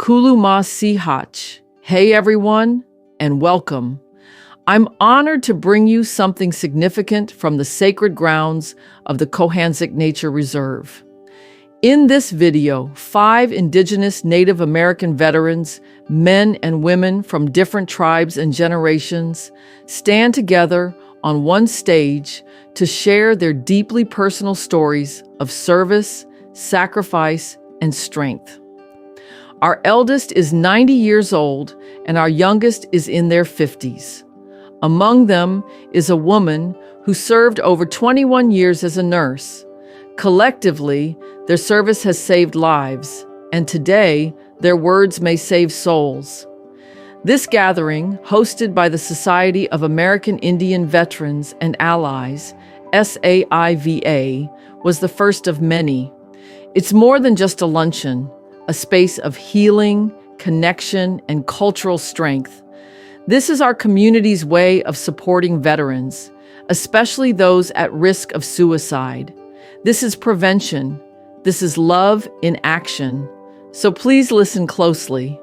Sihat. Hey everyone, and welcome. I'm honored to bring you something significant from the sacred grounds of the Cohanzick Nature Reserve. In this video, 5 Indigenous Native American veterans, men and women from different tribes and generations, stand together on one stage to share their deeply personal stories of service, sacrifice, and strength. Our eldest is 90 years old, and our youngest is in their 50s. Among them is a woman who served over 21 years as a nurse. Collectively, their service has saved lives, and today, their words may save souls. This gathering, hosted by the Society of American Indian Veterans and Allies, SAIVA, was the first of many. It's more than just a luncheon, a space of healing, connection, and cultural strength. This is our community's way of supporting veterans, especially those at risk of suicide. This is prevention. This is love in action. So please listen closely.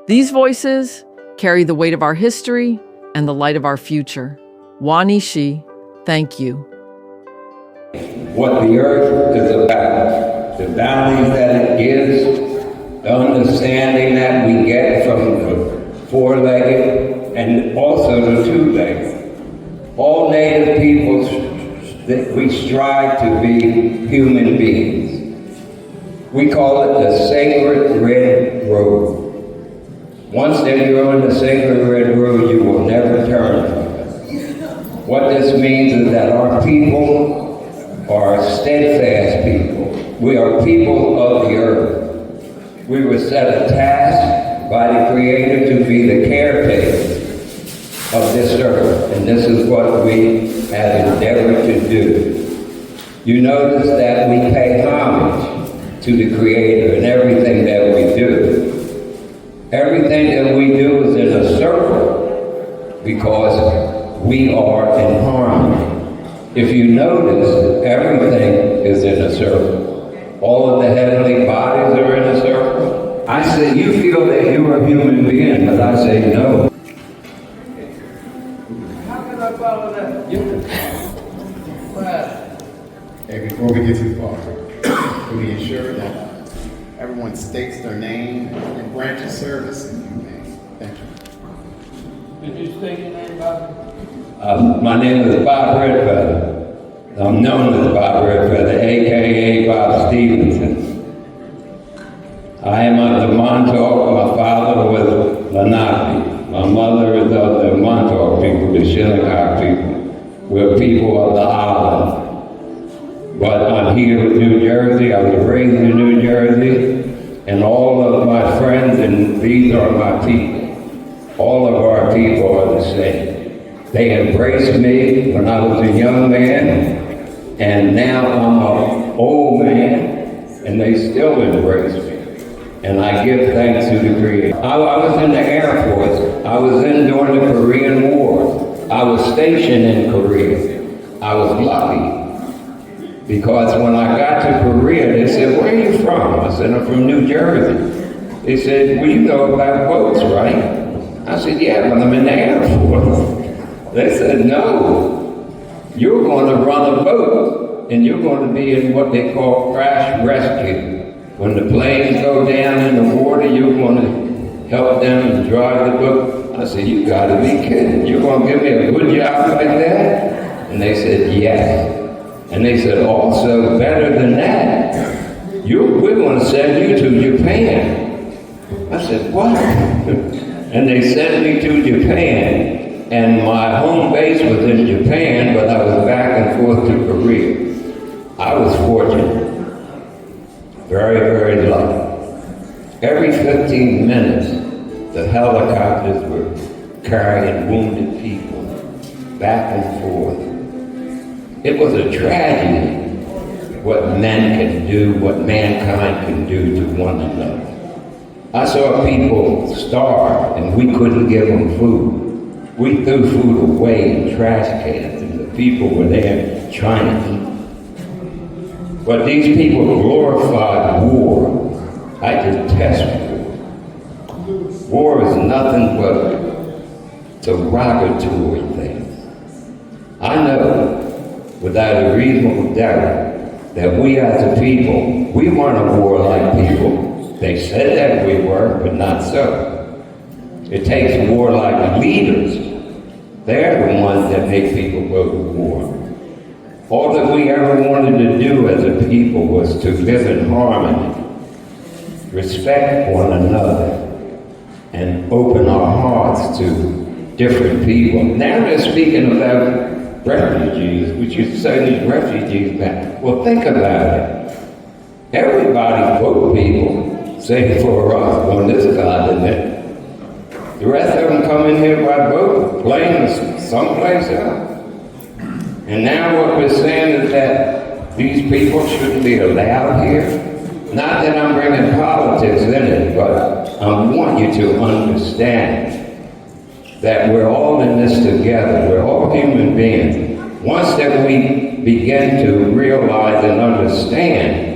These voices carry the weight of our history and the light of our future. Wanishi, thank you. What the earth is about, the values that it gives, the understanding that we get from the four-legged and also the two-legged. All Native peoples, that we strive to be human beings. We call it the sacred red road. Once that you're on the sacred red road, you will never turn from it. What this means is that our people are steadfast people. We are people of the earth. We were set a task by the Creator to be the caretakers of this earth, and this is what we have endeavored to do. You notice that we pay homage to the Creator in everything that we do. Everything that we do is in a circle because we are in harmony. If you notice, everything is in a circle. All of the heavenly bodies are in a circle. I say, you feel that you're a human being, but I say no. How can I follow that? Hey, before we get too far, can we ensure that everyone states their name and branch of service in your name? Thank you. Did you state your name, Bob? My name is Bob Redfeather. I'm known as Bob Redfeather, a.k.a. Bob Stevenson. I am of the Montauk. My father was Lenape. My mother is of the Montauk people, the Shinnecock people. We're people of the island. But I'm here in New Jersey. I was raised in New Jersey. And all of my friends, and these are my people. All of our people are the same. They embraced me when I was a young man. And now I'm an old man, and they still embrace me. And I give thanks to the Creator. I was in the Air Force. I was in during the Korean War. I was stationed in Korea. I was lucky. Because when I got to Korea, they said, where are you from? I said, I'm from New Jersey. They said, well, you know about boats, right? I said, yeah, but I'm in the Air Force. They said, no. You're going to run a boat, and you're going to be in what they call crash rescue. When the planes go down in the water, you're going to help them and drive the boat. I said, you got to be kidding. You're going to give me a good job like that? And they said, yes. And they said, also, better than that, we're going to send you to Japan. I said, what? And they sent me to Japan. And my home base was in Japan, but I was back and forth to Korea. I was fortunate. Very, very lucky. Every 15 minutes, the helicopters were carrying wounded people back and forth. It was a tragedy what men can do, what mankind can do to one another. I saw people starve and we couldn't give them food. We threw food away in trash cans and the people were there trying to eat. But these people glorified war. I detest war. War is nothing but derogatory things. I know without a reasonable doubt that we as a people, we weren't a warlike people. They said that we were, but not so. It takes warlike leaders. They're the ones that make people go to war. All that we ever wanted to do as a people was to live in harmony, respect one another, and open our hearts to different people. Now they're speaking about refugees. We should send these refugees back. Well, think about it. Everybody vote people, save for us on this continent. The rest of them come in here by boat, plane, someplace else. And now what we're saying is that these people shouldn't be allowed here. Not that I'm bringing politics in it, but I want you to understand that we're all in this together. We're all human beings. Once that we begin to realize and understand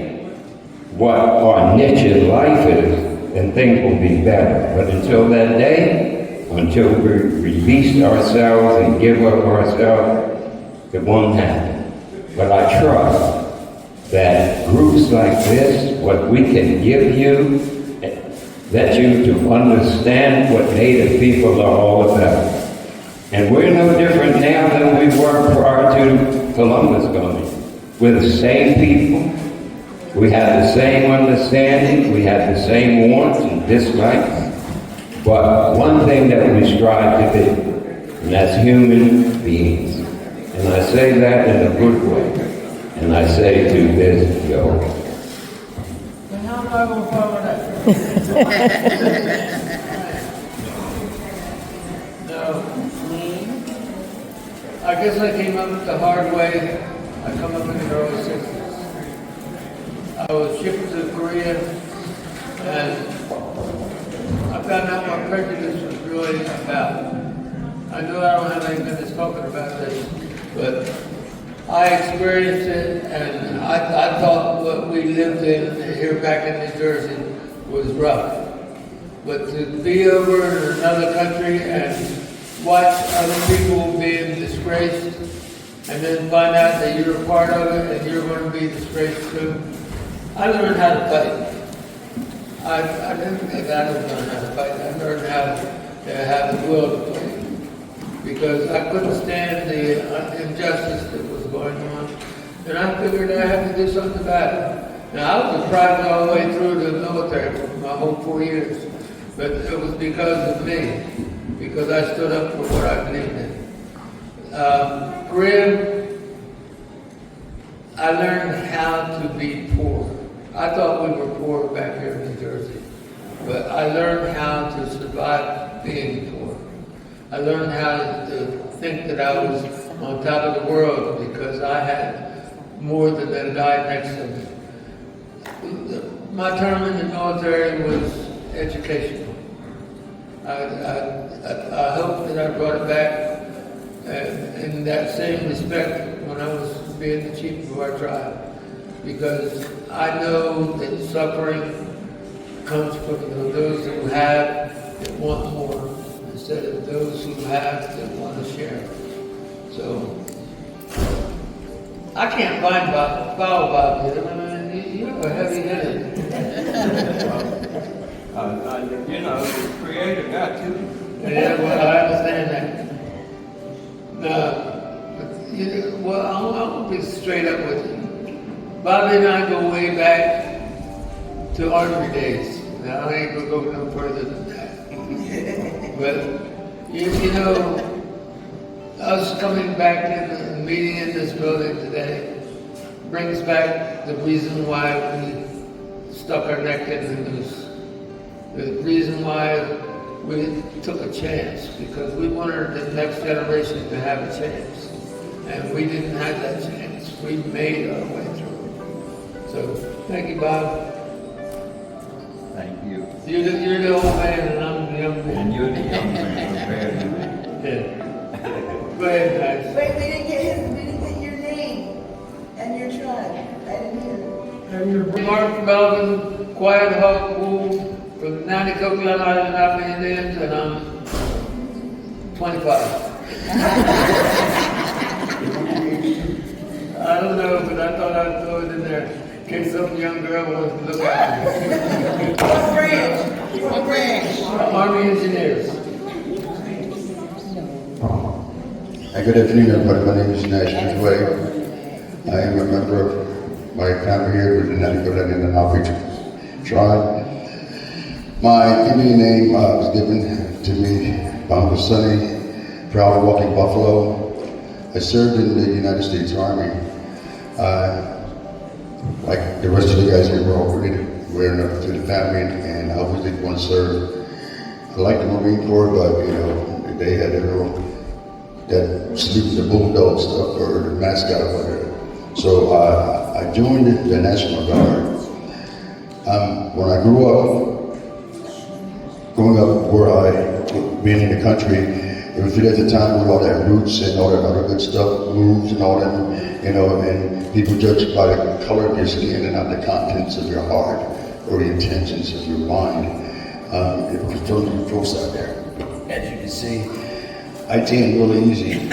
what our niche in life is, then things will be better. But until that day, until we release ourselves and give up ourselves, it won't happen. But I trust that groups like this, what we can give you, that you to understand what Native people are all about. And we're no different now than we were prior to Columbus coming. We're the same people. We have the same understanding. We have the same wants and dislikes. But one thing that we strive to be, and that's human beings. And I say that in a good way. And I say to this, Joe. And how am I going to follow that? No. I guess I came up the hard way. I come up in the early 60s. I was shipped to Korea, and I found out what prejudice was really about. I know I don't have any business talking about this, but I experienced it, and I thought what we lived in here back in New Jersey was rough. But to be over in another country and watch other people being disgraced, and then find out that you're a part of it and you're going to be disgraced too, I learned how to fight. I didn't think I didn't learn how to fight. I learned how to have the will to fight. Because I couldn't stand the injustice that was going on. And I figured I had to do something about it. Now, I was deprived all the way through the military for my whole 4 years. But it was because of me. Because I stood up for what I believed in. Korea, I learned how to be poor. I thought we were poor back here in New Jersey. But I learned how to survive being poor. I learned how to think that I was on top of the world because I had more than the guy next to me. My term in the military was educational. I hope that I brought it back in that same respect when I was being the chief of our tribe. Because I know that suffering comes from those who have that want more, instead of those who have that want to share. So, I can't find foul about you. I mean, you're a heavy hitter. The Creator got you. Yeah, well, I understand that. No, well, I'm going to be straight up with you. Bobby and I go way back to Armory days. Now, I ain't going to go no further than that. But, you know, us coming back and meeting in this building today brings back the reason why we stuck our neck in the noose. The reason why we took a chance, because we wanted the next generation to have a chance. And we didn't have that chance. We made our way through. So, thank you, Bob. Thank you. You're the old man and I'm the young man. And you're the young man compared to me. Yeah. Go ahead, guys. Wait, we didn't get your name and your tribe. I didn't hear it. Mark Melvin, Quiet Hawk Pool, for From 90 Coquitlam Island Alpha Indians, and I'm 25. I don't know, but I thought I'd throw it in there in case some young girl wants to look at me. What branch? What branch? Army Engineers. Hi, good afternoon, everybody. My name is National Way. I am a member of my family here with the Nanagolan and the Napi tribe. My Indian name was given to me by Uncle Sonny, proud of walking buffalo. I served in the United States Army. Like the rest of the guys here, we're all related. We're enough to the family, and I always did want to serve. I like the Marine Corps, but you know, they had their little, that sleep the bulldog stuff or the mascot or whatever. So I joined the National Guard. When I grew up, growing up where I been in the country, it was at the time where all that roots and all that other good stuff, moves and all that, you know, and people judge by the color of your skin and not the contents of your heart or the intentions of your mind. It was totally close out there. As you can see, I tan really easy,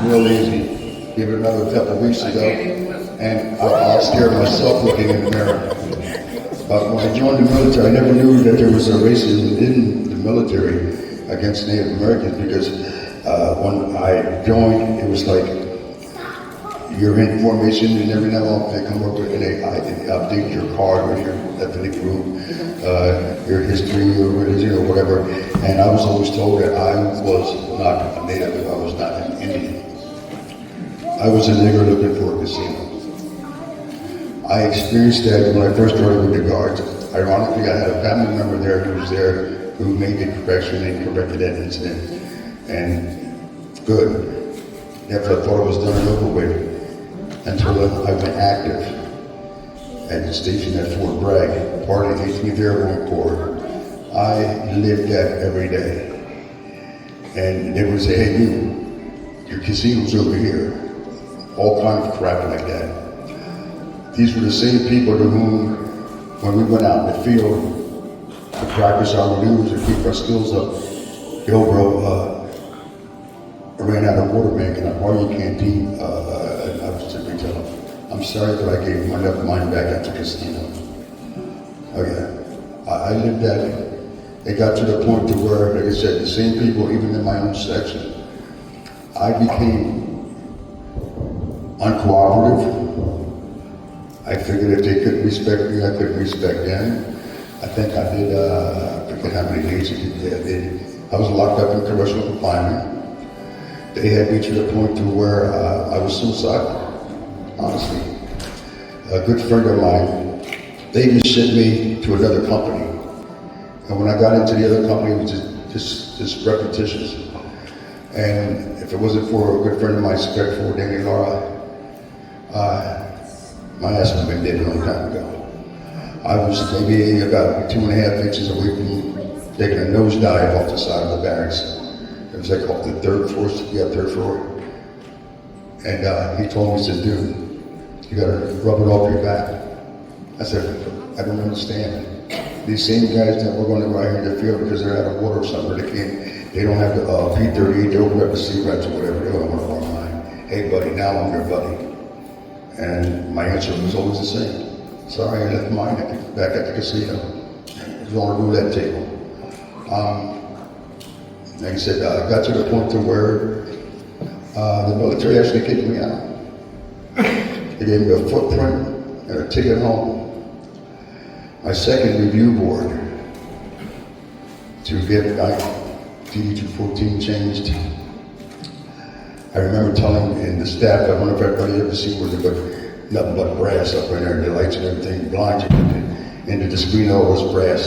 real easy. Give it another couple of weeks ago, and I scared myself looking in the mirror. But when I joined the military, I never knew that there was a racism in the military against Native Americans, because when I joined, it was like you're in formation, and every now and then they come up with and they update your card with your ethnic group, your history, your religion, or whatever. And I was always told that I was not a Native, I was not an Indian. I was a nigger looking for a casino. I experienced that when I first started with the Guards. Ironically, I had a family member there who was there who made the correction and corrected that incident. And good. After I thought it was done and over with, until I went active at the station at Fort Bragg, part of the 18th Airborne Corps. I lived that every day. And they would say, hey, your casino's over here. All kind of crap like that. These were the same people to whom, when we went out in the field to practice our maneuvers and keep our skills up, yo bro, I ran out of water, man, can I borrow your canteen? I was simply telling him, I'm sorry, but I gave my left mind back at the casino. Okay, I lived that. It got to the point to where, like I said, the same people, even in my own section, I became uncooperative. I figured if they couldn't respect me, I couldn't respect them. I think I did, I forget how many days I did. I was locked up in correctional confinement. They had me to the point to where I was suicidal, honestly. A good friend of mine, they just sent me to another company. And when I got into the other company, it was just repetitious. And if it wasn't for a good friend of mine, respectful Danny Laura, my ass would have been dead a long time ago. I was maybe about 2.5 inches away from taking a nosedive off the side of the barracks. It was like off the third floor. And he told me, he said, dude, you gotta rub it off your back. I said, I don't understand. These same guys that we're gonna ride here in the field because they're out of water or something, they don't have the P38, they don't have the C-rats or whatever, they don't want to borrow mine. Hey buddy, now I'm your buddy. And my answer was always the same. Sorry, I left mine back at the casino. It was on a roulette table. Like I said, I got to the point to where the military actually kicked me out. They gave me a footprint and a ticket home. My second review board to get DD-214 changed. I remember telling in the staff, I don't know if everybody ever seen where they put nothing but brass up in there, the lights and everything blind you. Into the screen all was brass.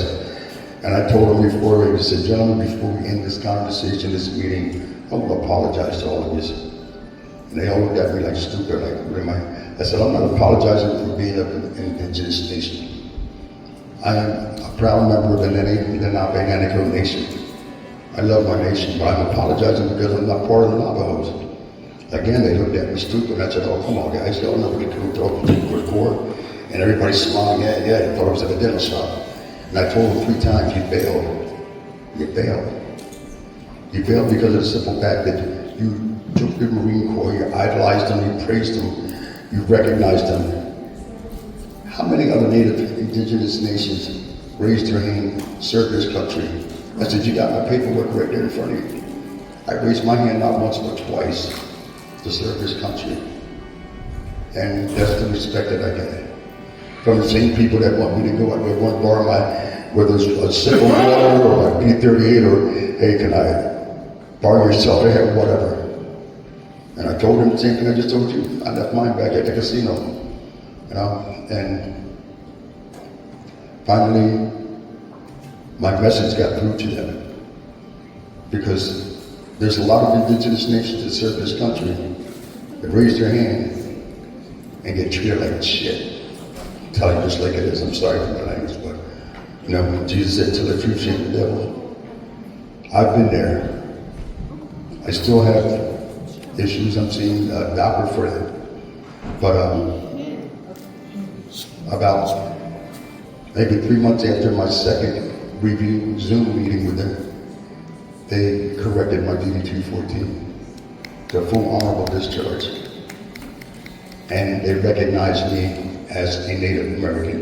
And I told them before, I said, gentlemen, before we end this conversation, this meeting, I want to apologize to all of you. And they all looked at me like stupid, like, what am I? I said, I'm not apologizing for being an indigenous nation. I am a proud member of the Navajo Nation. I love my nation, but I'm apologizing because I'm not part of the Navajos. Again, they looked at me stupid. I said, oh, come on, guys, y'all know what to do with the Corps. And everybody's smiling, yeah, they thought it was at a dinner shop. And I told him 3 times, you failed. You failed. You failed because of the simple fact that you took the Marine Corps, you idolized them, you praised them, you recognized them. How many other Native Indigenous nations raised their hand, served this country? I said, you got my paperwork right there in front of you. I raised my hand not once but twice to serve this country. And that's the respect that I get. From the same people that want me to go, they want to borrow my, whether it's a sip of water or my B-38 or, hey, can I borrow your cell phone, whatever. And I told him the same thing I just told you. I left mine back at the casino, you know, and finally, my message got through to them. Because there's a lot of indigenous nations that serve this country that raise their hand and get treated like shit. I'll tell you just like it is. I'm sorry for my language, but you know, Jesus said, "Tell the truth, shame the devil." I've been there. I still have issues. I'm seeing a doctor for them. But about maybe 3 months after my second review Zoom meeting with them, they corrected my DD-214 to full honorable discharge. And they recognized me as a Native American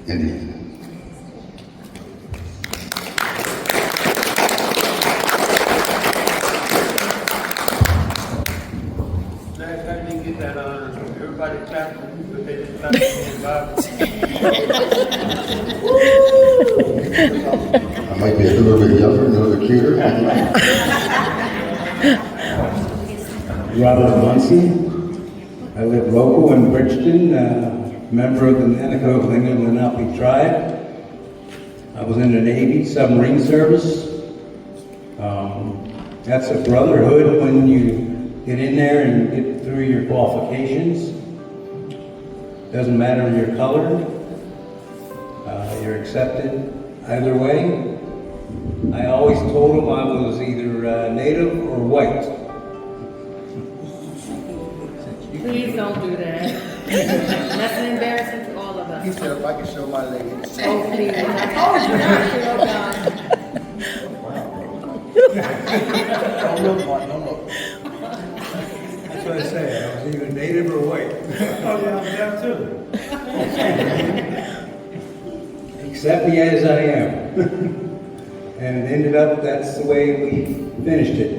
Indian. Last time you get that honor, everybody clapped, but they just clapped in the Bible. I might be a little bit younger, a little bit cuter. Robert Munson. I live local in Bridgeton, member of the Nanaco Lenape tribe. I was in the Navy submarine service. That's a brotherhood when you get in there and get through your qualifications. Doesn't matter your color, you're accepted either way. I always told them I was either native or white. Please don't do that. That's embarrassing to all of us. He said, if I can show my legs. Oh, please. I told you not to, oh God. Don't look, Mark, don't look. That's what I say, I was either native or white. Oh, yeah, I'm there too. Accept me as I am. And it ended up, that's the way we finished it.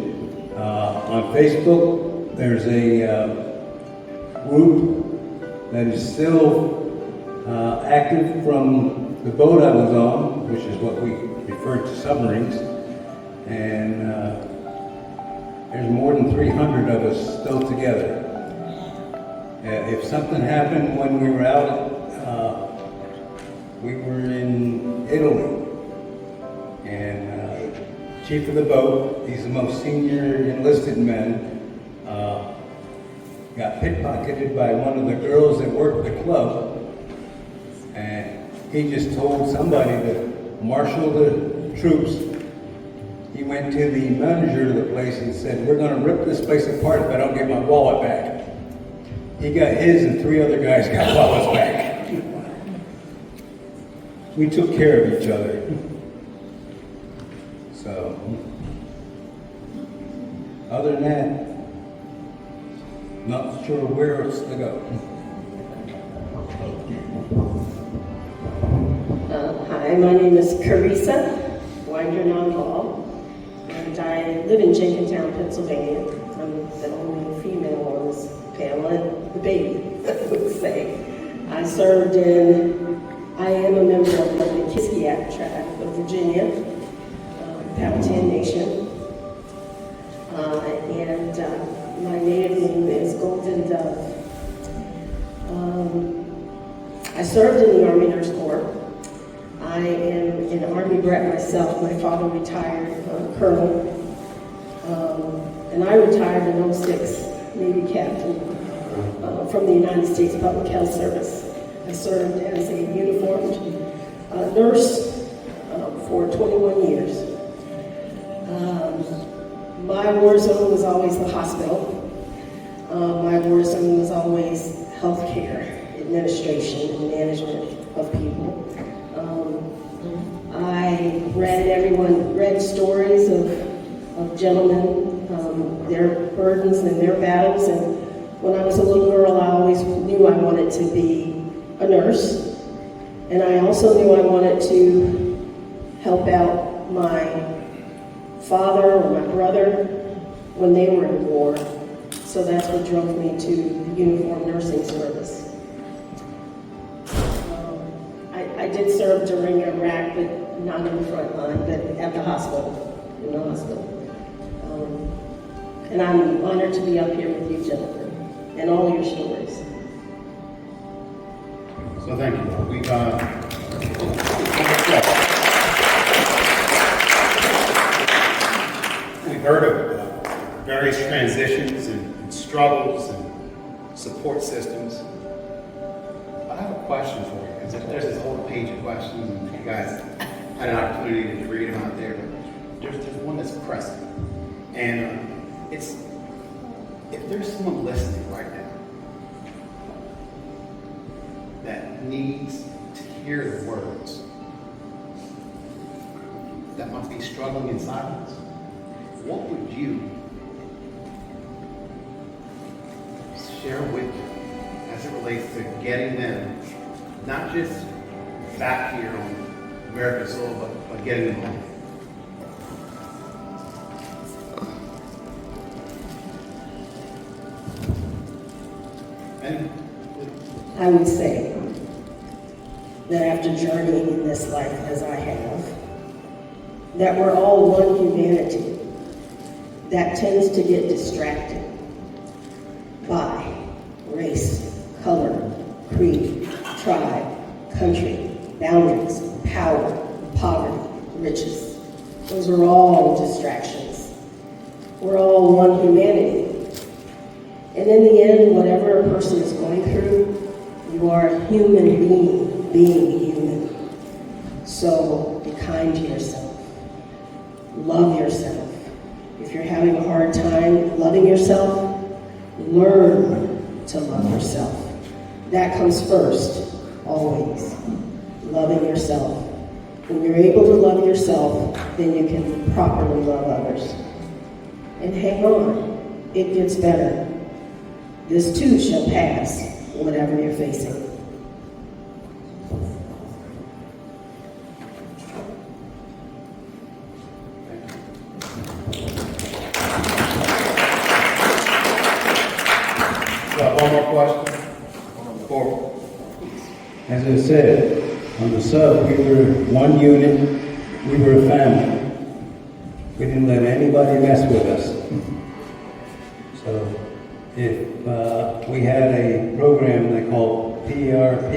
On Facebook, there's a group that is still active from the boat I was on, which is what we refer to submarines. And there's more than 300 of us still together. If something happened when we were out, we were in Italy. And chief of the boat, he's the most senior enlisted man, got pickpocketed by one of the girls that worked the club. And he just told somebody to marshal the troops. He went to the manager of the place and said, "We're gonna rip this place apart if I don't get my wallet back." He got his and 3 other guys got wallets back. We took care of each other. So, other than that, not sure where else to go. Hi, my name is Carissa Winder-Nonball, and I live in Jenkintown, Pennsylvania. I'm the only female on this panel, and the baby, I would say. I am a member of the Kiskiak tribe of Virginia, Powhatan Nation, and my native name is Golden Dove. I served in the Army Nurse Corps. I am an Army brat myself. My father retired, Colonel, and I retired in '06, Navy captain, from the United States Public Health Service. I served as a uniformed nurse for 21 years. My war zone was always the hospital. My war zone was always healthcare, administration, and management of people. I read stories of gentlemen, their burdens and their battles. And when I was a little girl, I always knew I wanted to be a nurse. And I also knew I wanted to help out my father or my brother when they were in war. So that's what drove me to the uniformed nursing service. I did serve during Iraq, but not in the front line, but at the hospital, in the hospital. And I'm honored to be up here with you, Jennifer, and all your stories. So thank you. We've heard of various transitions and struggles and support systems. I have a question for you, because there's this whole page of questions, and you guys had an opportunity to read them out there, but there's one that's pressing. And it's, if there's someone listening right now that needs to hear the words, that must be struggling in silence, what would you share with them as it relates to getting them, not just back here on American soil, but getting them home? I would say that after journeying in this life as I have, that we're all one humanity that tends to get distracted by race, color, creed, tribe, country, boundaries, power, poverty, riches. Those are all distractions. We're all one humanity. And in the end, whatever a person is going through, you are a human being human. So be kind to yourself. Love yourself. If you're having a hard time loving yourself, learn to love yourself. That comes first, always. Loving yourself. When you're able to love yourself, then you can properly love others. And hang on, it gets better. This too shall pass, whatever you're facing. One more question? Four. As I said, on the sub, we were one unit, we were a family. We didn't let anybody mess with us. So if we had a program they called PRP,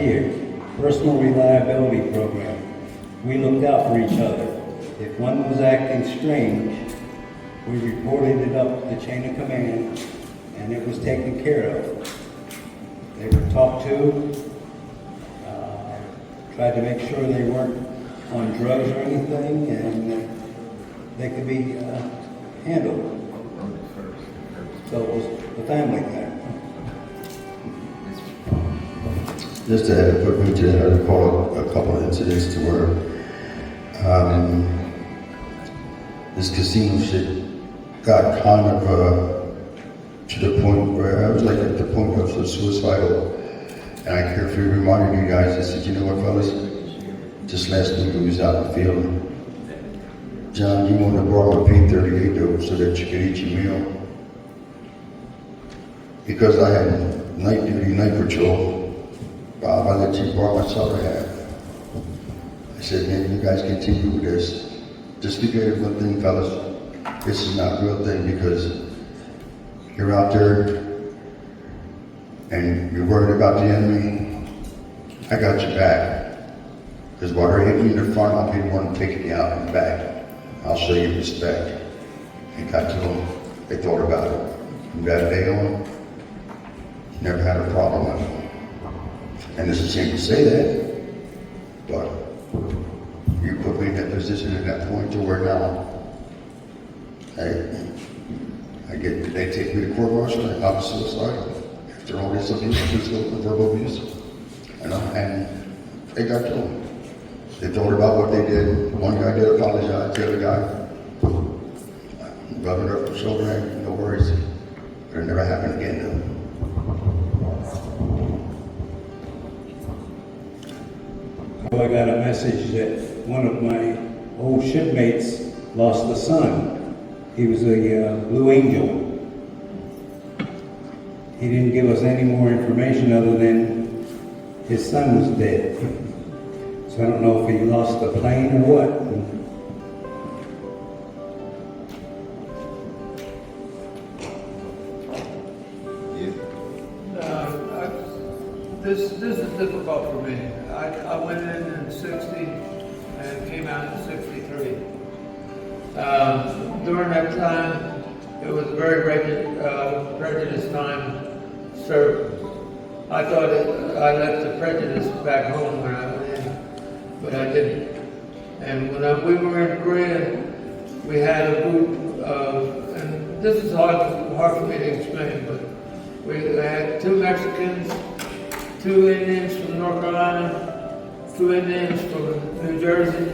Personal Reliability Program, we looked out for each other. If one was acting strange, we reported it up the chain of command, and it was taken care of. They were talked to, tried to make sure they weren't on drugs or anything, and they could be handled. So it was the family there. Just to have put me to, I recall a couple of incidents to where this casino shit got kind of to the point where I was like at the point of suicidal. And I carefully reminded you guys, I said, you know what, fellas? Just last week we was out in the field. John, you want to borrow a P38 though so that you could eat your meal? Because I had night duty, night patrol, Bob, I let you borrow my summer hat. I said, man, you guys continue with this. Just be great at one thing, fellas. This is not a real thing because you're out there and you're worried about the enemy. I got your back. Because while they're hitting you in the front, I'll be the one taking you out in the back. I'll show you respect. And got to them. They thought about it. From that day on, never had a problem with them. And it's a shame to say that, but you put me in that position at that point to where now, they take me to court martial, and I'm suicidal. After all this abuse, physical and verbal abuse, and they got to them. They told about what they did. One guy did apologize, the other guy rubbed it up her shoulder, and no worries. It'll never happen again though. I got a message that one of my old shipmates lost a son. He was a Blue Angel. He didn't give us any more information other than his son was dead. So I don't know if he lost the plane or what. This is difficult for me. I went in 60 and came out in 63. During that time, it was a very prejudiced time serving. I thought I left the prejudice back home when I went in, but I didn't. And when we were in Korea, we had a group of, and this is hard for me to explain, but we had 2 Mexicans, 2 Indians from North Carolina, 2 Indians from New Jersey,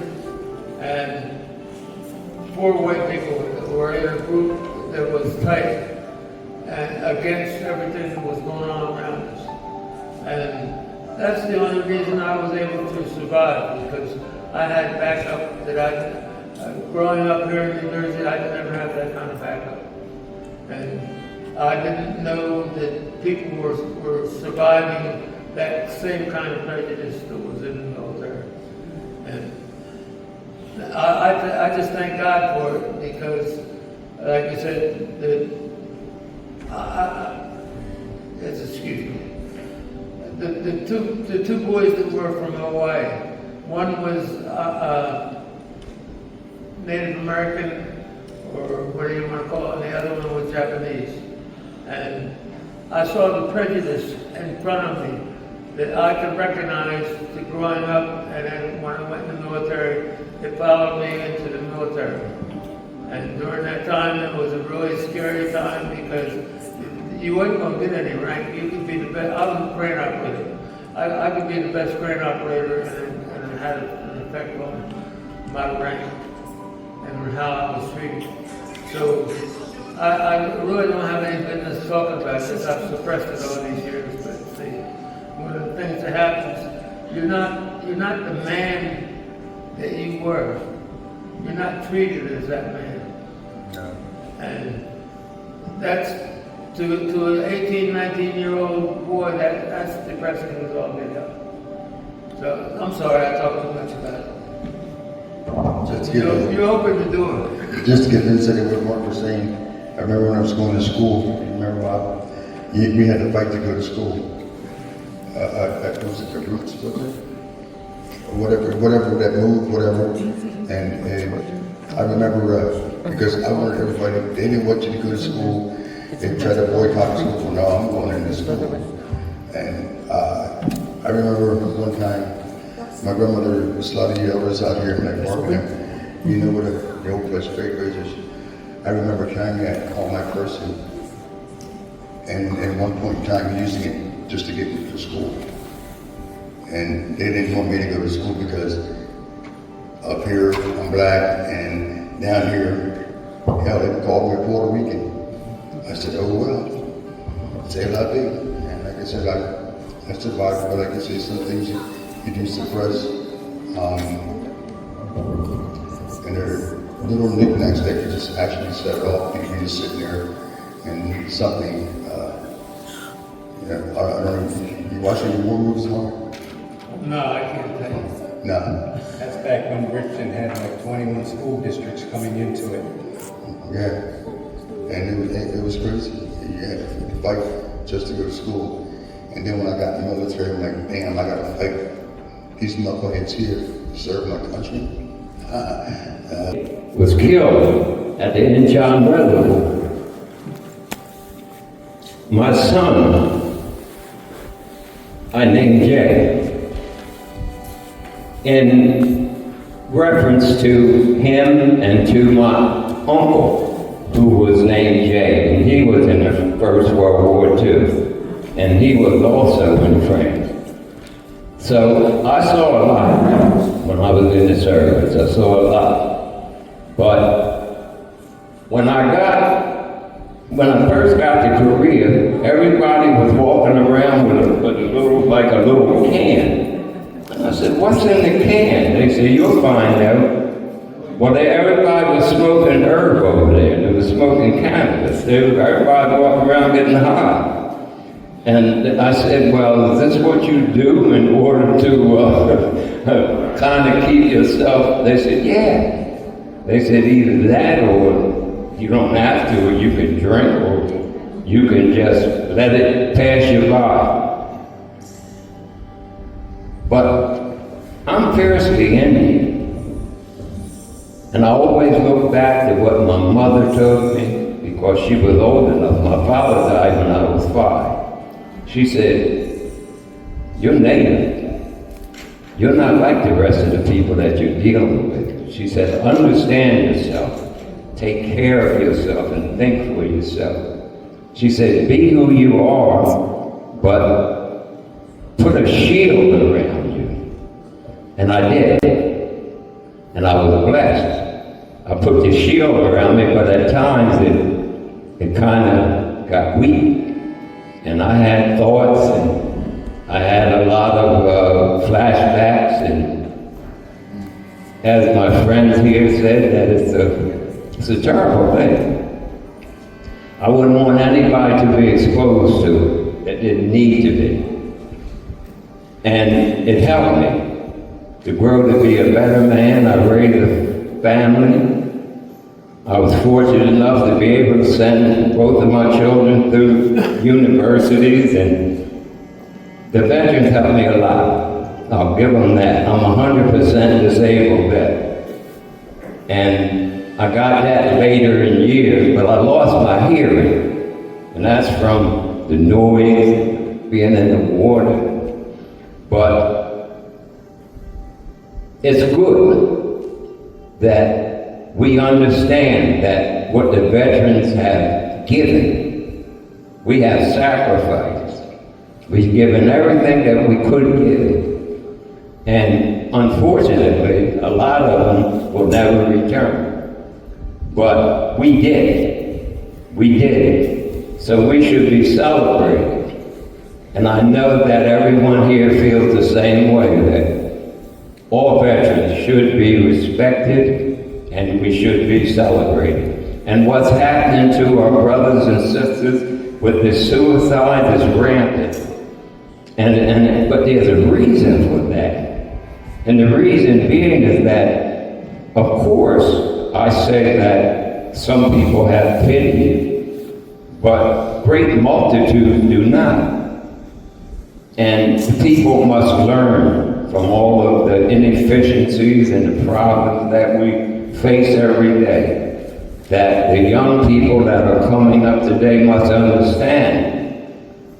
and 4 white people that were in a group that was tight and against everything that was going on around us. And that's the only reason I was able to survive, because I had backup that growing up here in New Jersey, I didn't ever have that kind of backup. And I didn't know that people were surviving that same kind of prejudice that was in the military. And I just thank God for it, because, like I said, excuse me. The two boys that were from Hawaii, one was Native American, or what do you want to call it, and the other one was Japanese. And I saw the prejudice in front of me that I could recognize growing up, and then when I went in the military, it followed me into the military. And during that time, it was a really scary time, because you wasn't going to get any rank. You could be the best. I was a crane operator. I could be the best crane operator, and it had an effect on my rank and how I was treated. So I really don't have any business talking about this. I've suppressed it all these years. But see, one of the things that happens, you're not the man that you were. You're not treated as that man. No. And that's, to an 18, 19-year-old boy, that's depressing as all get up. So, I'm sorry I talked too much about it. You're open to doing it. Just to get insight of what Mark was saying, I remember when I was going to school, you remember Bob? We had to fight to go to school. Was it the Roots, was it? Whatever that move, whatever. And I remember, because I wanted everybody, they didn't want you to go to school. They tried to boycott school. No, I'm going into school. And I remember one time, my grandmother was a lot of the elders out here in that park. You know what the old place freight is? I remember carrying that on my person, and at one point in time using it just to get me to school. And they didn't want me to go to school because up here I'm black, and down here, hell, they called me a Puerto Rican. I said, oh well, say la vie. And like I said, I survived, but like I say, some things you do suppress. And there are little knickknacks that you just actually set off. You just sitting there and something, I don't know, you watch any war movies, Mark? No, I can't tell you. No. That's back when Richmond had like 21 school districts coming into it. Yeah. And it was crazy. You had to fight just to go to school. And then when I got in the military, I'm like, damn, I gotta fight these knuckleheads here to serve my country. Was killed at the Inchon Reservoir. My son, I named Jay, in reference to him and to my uncle, who was named Jay, and he was in the First World War too, and he was also in France. So I saw a lot when I was in the service. I saw a lot. But when I first got to Korea, everybody was walking around with a little can. And I said, what's in the can? They said, you'll find out. Well, everybody was smoking herb over there. They were smoking cannabis. Everybody walking around getting high. And I said, well, is this what you do in order to kind of keep yourself? They said, yeah. They said either that or you don't have to, or you can drink, or you can just let it pass you by. But I'm fiercely Indian. And I always look back to what my mother told me, because she was old enough. My father died when I was 5. She said, you're native. You're not like the rest of the people that you're dealing with. She said, understand yourself, take care of yourself, and think for yourself. She said, be who you are, but put a shield around you. And I did. And I was blessed. I put the shield around me, but at times it kind of got weak. And I had thoughts, and I had a lot of flashbacks, and as my friends here said, that it's a terrible thing. I wouldn't want anybody to be exposed to it that didn't need to be. And it helped me to grow to be a better man. I raised a family. I was fortunate enough to be able to send both of my children through universities, and the veterans helped me a lot. I'll give them that. I'm 100% disabled vet. And I got that later in years, but I lost my hearing. And that's from the noise, being in the water. But it's good that we understand that what the veterans have given, we have sacrificed. We've given everything that we could give. And unfortunately, a lot of them will never return. But we did. We did. So we should be celebrated. And I know that everyone here feels the same way, that all veterans should be respected, and we should be celebrated. And what's happening to our brothers and sisters with this suicide is rampant. But there's a reason for that. And the reason being is that, of course, I say that some people have pity, but great multitudes do not. And people must learn from all of the inefficiencies and the problems that we face every day, that the young people that are coming up today must understand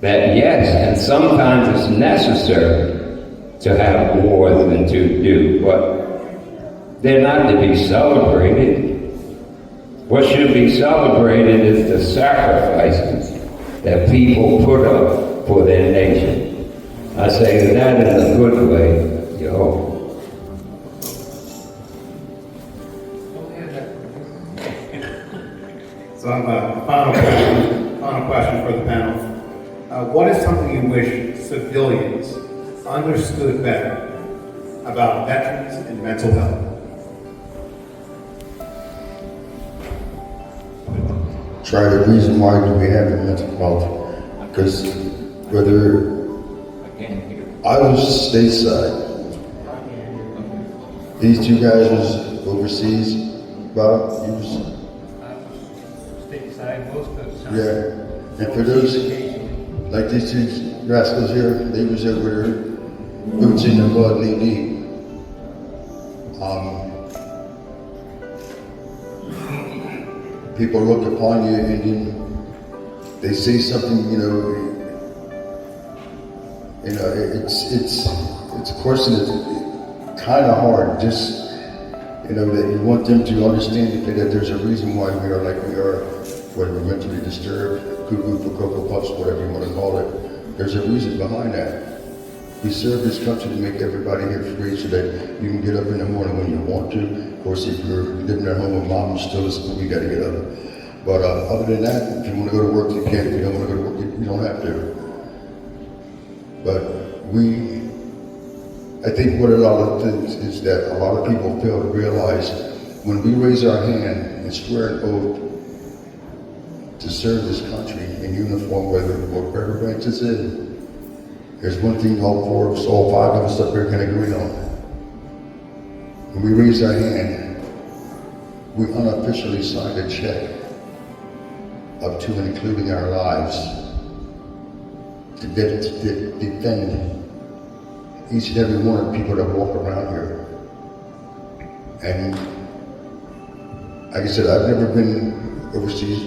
that yes, and sometimes it's necessary to have more than to do, but they're not to be celebrated. What should be celebrated is the sacrifices that people put up for their nation. I say that in a good way, yo. So I have a final question for the panel. What is something you wish civilians understood better about veterans and mental health? Try the reason why do we have mental health. Because whether I was stateside, these two guys was overseas, Bob, you was Stateside, most of the time. yeah, and for those, like these two rascals here, they was over there, boots in the mud, knee deep. People look upon you and then they say something, it's a question that's kind of hard, just, that you want them to understand that there's a reason why we are like we are, whether we're mentally disturbed, cuckoo for Cocoa Puffs, whatever you want to call it. There's a reason behind that. We serve this country to make everybody here free so that you can get up in the morning when you want to. Of course, if you're living at home with mom and still asleep, you gotta get up. But other than that, if you want to go to work, you can. If you don't want to go to work, you don't have to. But I think what a lot of things is that a lot of people fail to realize when we raise our hand and swear an oath to serve this country in uniform, whatever branch it's in, there's one thing all four of us, all five of us up here can agree on. When we raise our hand, we unofficially signed a check up to and including our lives to defend each and every one of the people that walk around here. And like I said, I've never been overseas.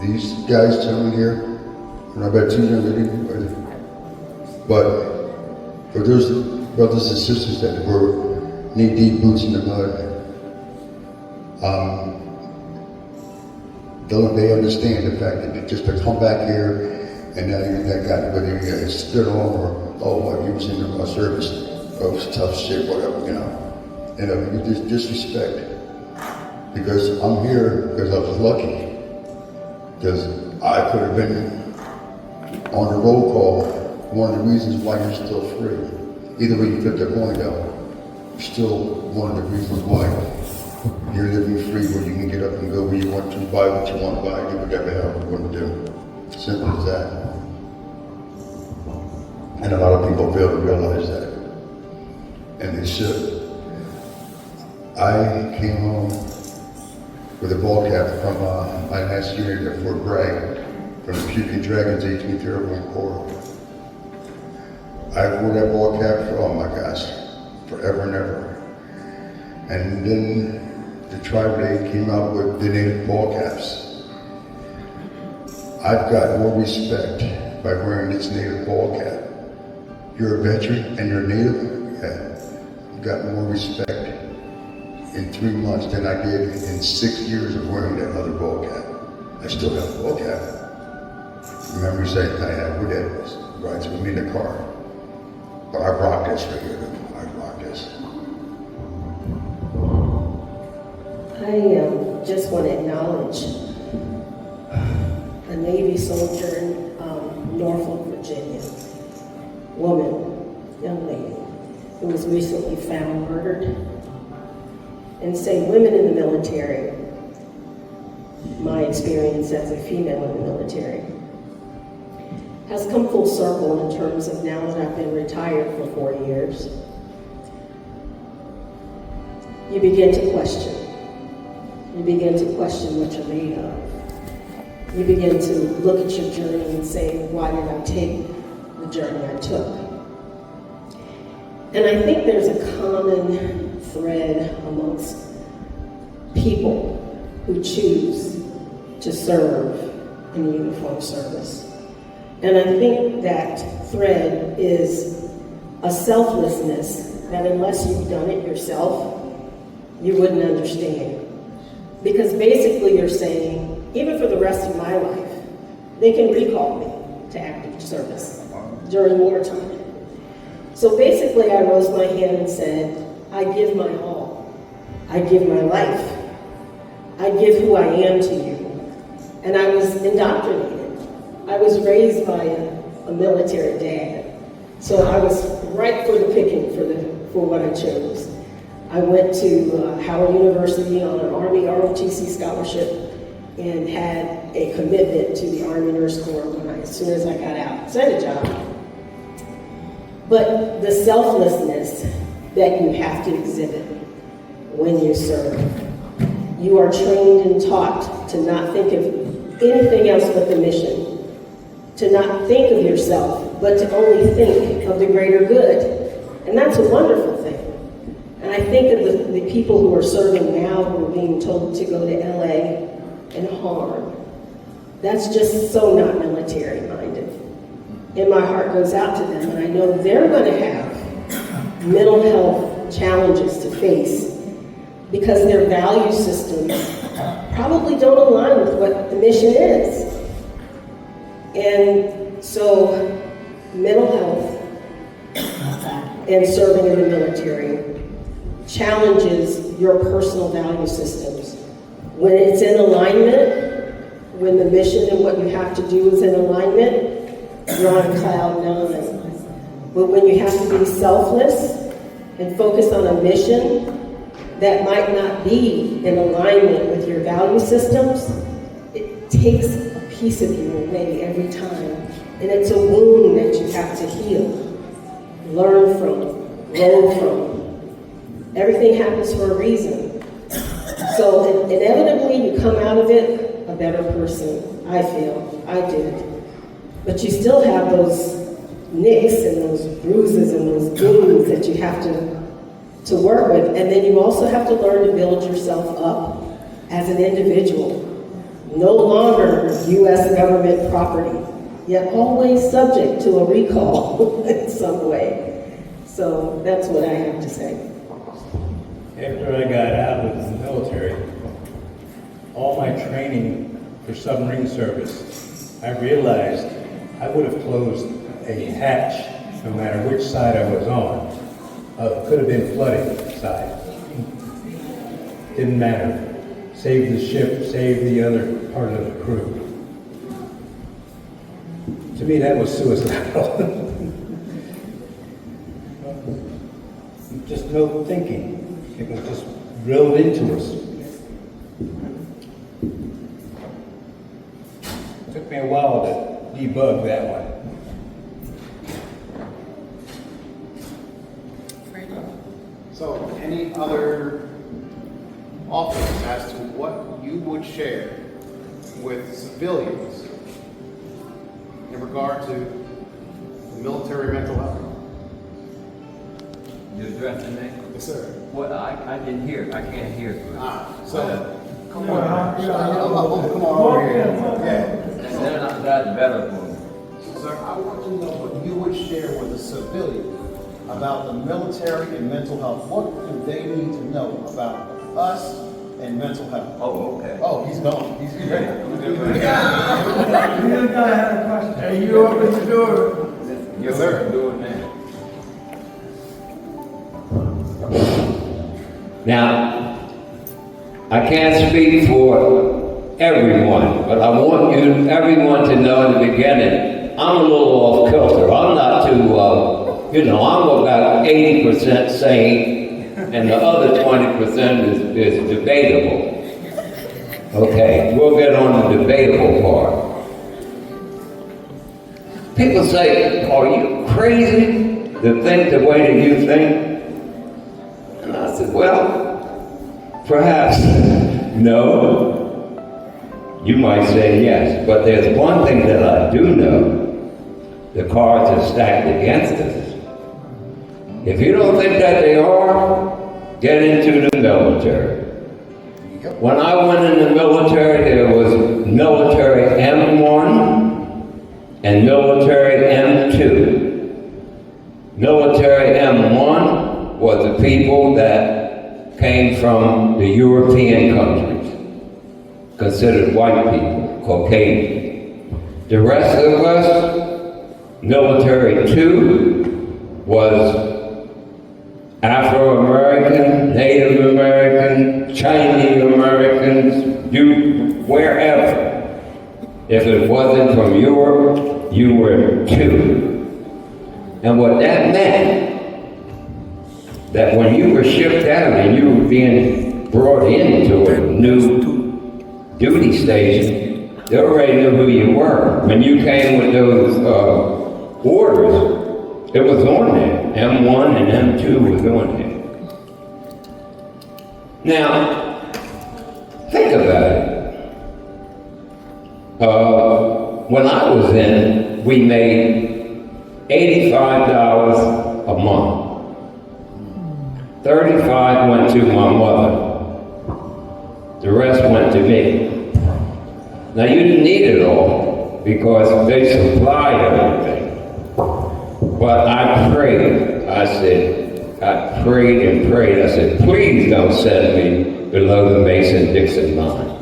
These guys tell me here, when I've got 2 young ladies, but for those brothers and sisters that were knee-deep, boots in the mud, they understand the fact that just to come back here and now you got whether you stood on or you was in the service, it was tough shit, whatever, you just disrespect. Because I'm here because I was lucky, because I could have been on the roll call. One of the reasons why you're still free. Either way you flip the coin out, still one of the reasons why you're living free, where you can get up and go where you want to, buy what you want to buy, do whatever the hell you want to do. Simple as that. And a lot of people fail to realize that. And they should. I came home with a ball cap from my last unit at Fort Bragg, from the Puking Dragons 18th Airborne Corps. I wore that ball cap for, oh my gosh, forever and ever. And then the tribe day came out with the native ball caps. I've got more respect by wearing this native ball cap. You're a veteran and you're native, yeah. I've got more respect in 3 months than I did in 6 years of wearing that other ball cap. I still have a ball cap. The memories I have with that rides with me in the car. But I rock this right here. I rock this. I just want to acknowledge a Navy soldier in Norfolk, Virginia, young lady, who was recently found murdered. And say women in the military, my experience as a female in the military, has come full circle in terms of now that I've been retired for 4 years. You begin to question. You begin to question what you're made of. You begin to look at your journey and say, why did I take the journey I took? And I think there's a common thread amongst people who choose to serve in the uniformed service. And I think that thread is a selflessness that unless you've done it yourself, you wouldn't understand. Because basically you're saying, even for the rest of my life, they can recall me to active service during wartime. So basically I rose my hand and said, I give my all. I give my life. I give who I am to you. And I was indoctrinated. I was raised by a military dad. So I was right for the picking for what I chose. I went to Howard University on an Army ROTC scholarship and had a commitment to the Army Nurse Corps as soon as I got out. So I had a job. But the selflessness that you have to exhibit when you serve. You are trained and taught to not think of anything else but the mission. To not think of yourself, but to only think of the greater good. And that's a wonderful thing. And I think of the people who are serving now who are being told to go to LA and harm. That's just so not military minded. And my heart goes out to them, and I know they're going to have mental health challenges to face because their value systems probably don't align with what the mission is. And so mental health and serving in the military challenges your personal value systems. When it's in alignment, when the mission and what you have to do is in alignment, you're on cloud nine. But when you have to be selfless and focus on a mission that might not be in alignment with your value systems, it takes a piece of you away every time. And it's a wound that you have to heal, learn from, grow from. Everything happens for a reason. So inevitably you come out of it a better person, I feel. I did. But you still have those nicks and those bruises and those wounds that you have to work with. And then you also have to learn to build yourself up as an individual. No longer U.S. government property, yet always subject to a recall in some way. So that's what I have to say. After I got out of the military, all my training for submarine service, I realized I would have closed a hatch no matter which side I was on. Could have been flooding side. Didn't matter. Save the ship, save the other part of the crew. To me, that was suicidal. Just no thinking. It was just drilled into us. It took me a while to debug that one. So, any other offers as to what you would share with civilians in regard to the military mental health? You addressing me? Yes, sir. What, I didn't hear, I can't hear. So, come on, come on over here. Yeah. And then that's better for me. Sir, I want to know what you would share with a civilian about the military and mental health. What do they need to know about us and mental health? Oh, okay. Oh, he's gone. He's ready. Hey, you open the door. Yes, sir. Do it now. Now, I can't speak for everyone, but I want everyone to know in the beginning, I'm a little off kilter. I'm not too, I'm about 80% sane, and the other 20% is debatable. Okay, we'll get on the debatable part. People say, are you crazy to think the way that you think? And I said, well, perhaps no. You might say yes, but there's one thing that I do know. The cards are stacked against us. If you don't think that they are, get into the military. When I went in the military, there was military M1 and military M2. Military M1 was the people that came from the European countries, considered white people, Caucasian. The rest of us, military 2 was Afro-American, Native American, Chinese Americans, wherever. If it wasn't from Europe, you were 2. And what that meant, that when you were shipped out and you were being brought into a new duty station, they already knew who you were. When you came with those orders, it was on there. M1 and M2 was on there. Now, think about it. When I was in, we made $85 a month. 35 went to my mother. The rest went to me. Now you didn't need it all because they supplied everything. But I prayed. I prayed and prayed. I said, please don't send me below the Mason-Dixon line.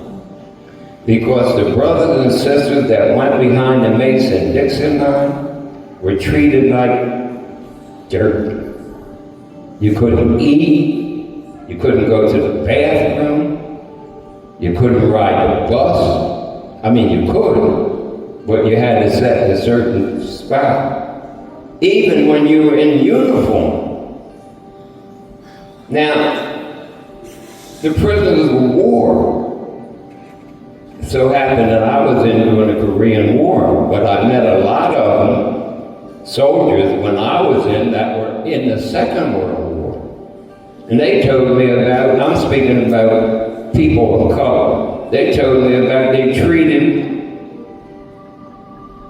Because the brothers and sisters that went behind the Mason-Dixon line were treated like dirt. You couldn't eat. You couldn't go to the bathroom. You couldn't ride a bus. I mean, you could, but you had to set a certain spot. Even when you were in uniform. Now, the prisoners of war, it so happened that I was in during the Korean War, but I met a lot of them, soldiers, when I was in, that were in the Second World War. And they told me about, I'm speaking about people of color, they told me about they treated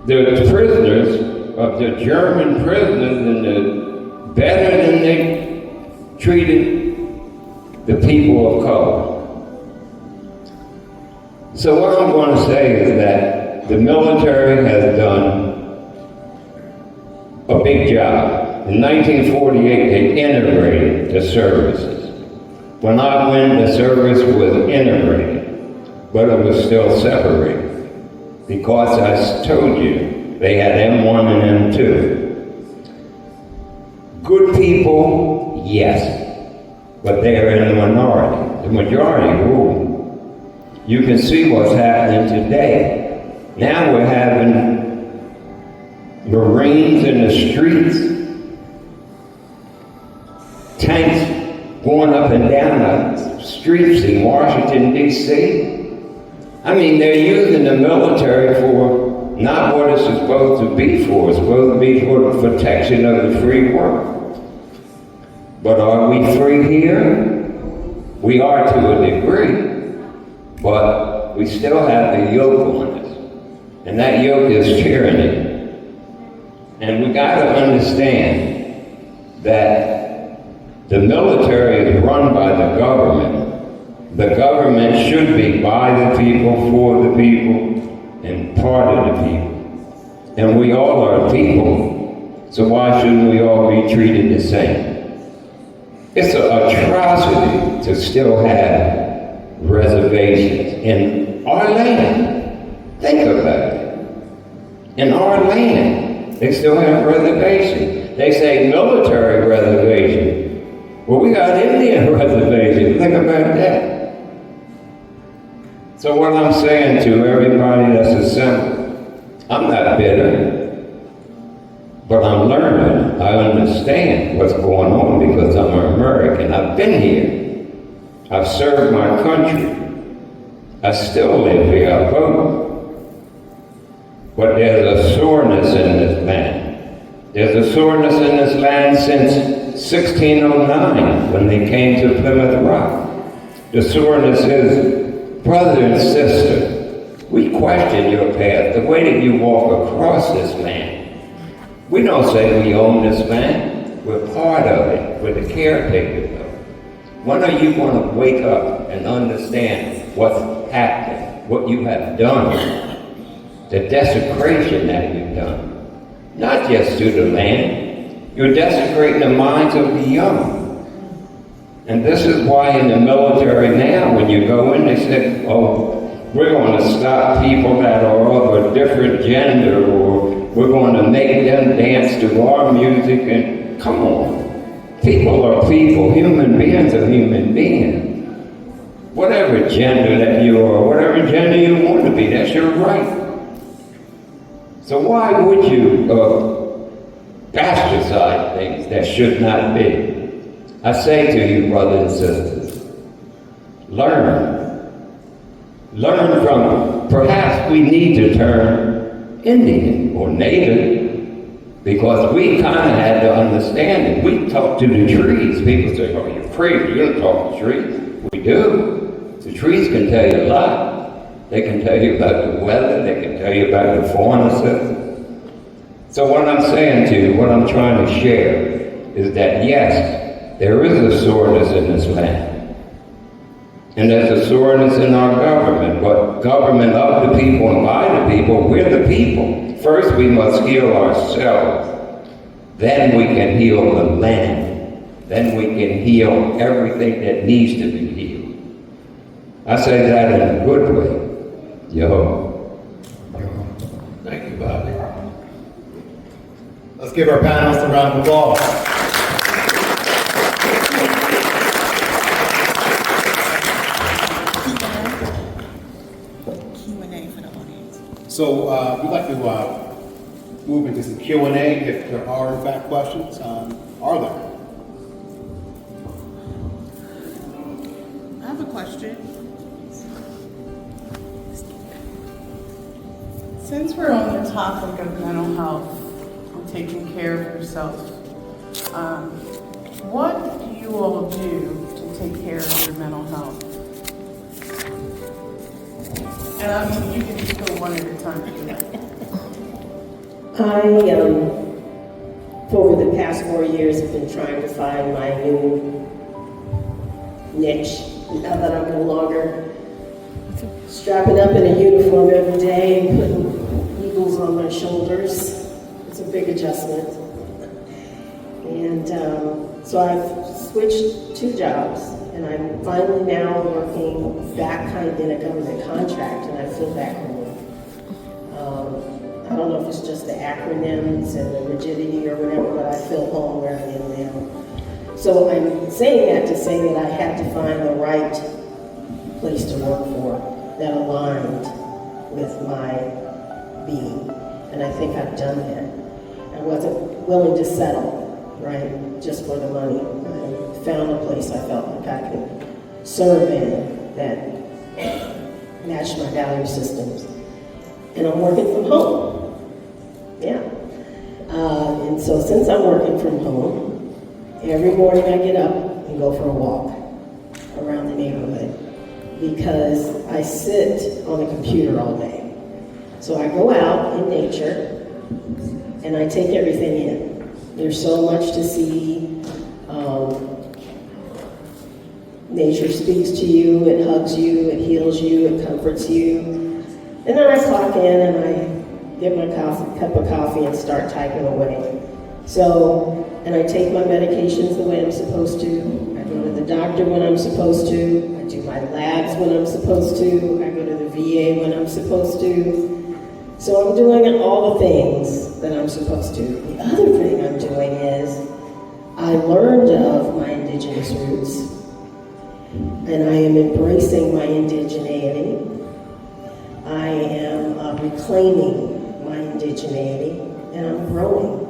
the prisoners, of the German prisoners, better than they treated the people of color. So what I'm going to say is that the military has done a big job. In 1948, they integrated the services. When I went, the service was integrated, but it was still separated. Because I told you, they had M1 and M2. Good people, yes, but they are in the minority. The majority rule. You can see what's happening today. Now we're having Marines in the streets, tanks going up and down the streets in Washington, D.C. I mean, they're using the military for not what it's supposed to be for. It's supposed to be for the protection of the free world. But are we free here? We are to a degree. But we still have the yoke on us. And that yoke is tyranny. And we got to understand that the military is run by the government. The government should be by the people, for the people, and part of the people. And we all are people. So why shouldn't we all be treated the same? It's an atrocity to still have reservations in our land. Think about it. In our land, they still have reservations. They say military reservation. Well, we got Indian reservations. Think about that. So what I'm saying to everybody that's assembled, I'm not bitter, but I'm learning. I understand what's going on because I'm an American. I've been here. I've served my country. I still live here. I vote. But there's a soreness in this land. There's a soreness in this land since 1609 when they came to Plymouth Rock. The soreness is, brother and sister, we question your path, the way that you walk across this land. We don't say we own this land. We're part of it. We're the caretakers. When are you going to wake up and understand what's happening, what you have done, the desecration that you've done? Not just to the land, you're desecrating the minds of the young. And this is why in the military now, when you go in, they say, oh, we're going to stop people that are of a different gender, or we're going to make them dance to our music, and come on. People are people, human beings are human beings. Whatever gender that you are, whatever gender you want to be, that's your right. So why would you bastardize things that should not be? I say to you, brothers and sisters, learn. Learn from, perhaps we need to turn Indian or Native, because we kind of had to understand it. We talk to the trees. People say, oh, you're crazy, you don't talk to trees. We do. The trees can tell you a lot. They can tell you about the weather. They can tell you about the fauna system. So what I'm saying to you, what I'm trying to share, is that yes, there is a soreness in this land. And there's a soreness in our government, but government of the people and by the people, we're the people. First, we must heal ourselves. Then we can heal the land. Then we can heal everything that needs to be healed. I say that in a good way. Yo. Thank you, Bobby. Let's give our panelists a round of applause. Q&A for the audience. So we'd like to move into some Q&A if there are in fact questions. Are there? I have a question. Since we're on the topic of mental health and taking care of yourself, what do you all do to take care of your mental health? And I mean, you can just go one at a time if you like. For over the past 4 years, have been trying to find my new niche. Now that I'm no longer strapping up in a uniform every day and putting eagles on my shoulders. It's a big adjustment. And so I've switched 2 jobs, and I'm finally now working back kind of in a government contract, and I feel back home. I don't know if it's just the acronyms and the rigidity or whatever, but I feel home where I am now. So I'm saying that to say that I had to find the right place to work for that aligned with my being. And I think I've done that. I wasn't willing to settle, right, just for the money. I found a place I felt like I could serve in that matched my value systems. And I'm working from home. Yeah. And so since I'm working from home, every morning I get up and go for a walk around the neighborhood because I sit on the computer all day. So I go out in nature and I take everything in. There's so much to see. Nature speaks to you, it hugs you, it heals you, it comforts you. And then I clock in and I get my cup of coffee and start typing away. So, and I take my medications the way I'm supposed to. I go to the doctor when I'm supposed to. I do my labs when I'm supposed to. I go to the VA when I'm supposed to. So I'm doing all the things that I'm supposed to. The other thing I'm doing is I learned of my indigenous roots, and I am embracing my indigeneity. I am reclaiming my indigeneity, and I'm growing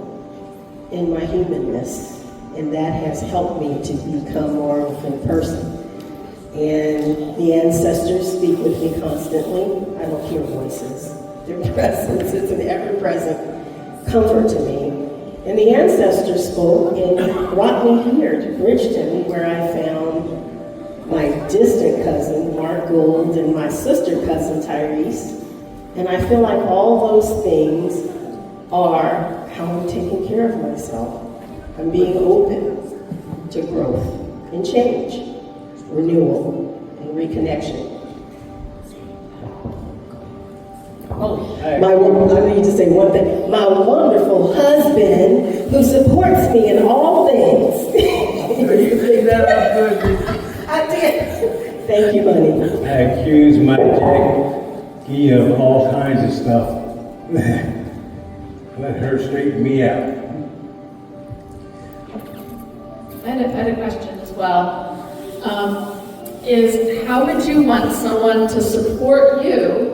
in my humanness, and that has helped me to become more of a person. And the ancestors speak with me constantly. I don't hear voices. Their presence is an ever-present comfort to me. And the ancestors spoke and brought me here to Bridgeton, where I found my distant cousin, Mark Gould, and my sister cousin, Tyrese. And I feel like all those things are how I'm taking care of myself. I'm being open to growth and change, renewal and reconnection. Oh, I need to say one thing. My wonderful husband who supports me in all things. You think that up good? I did. Thank you, honey. I accuse my Jackie of all kinds of stuff. Let her straighten me out. I had a question as well. Is how would you want someone to support you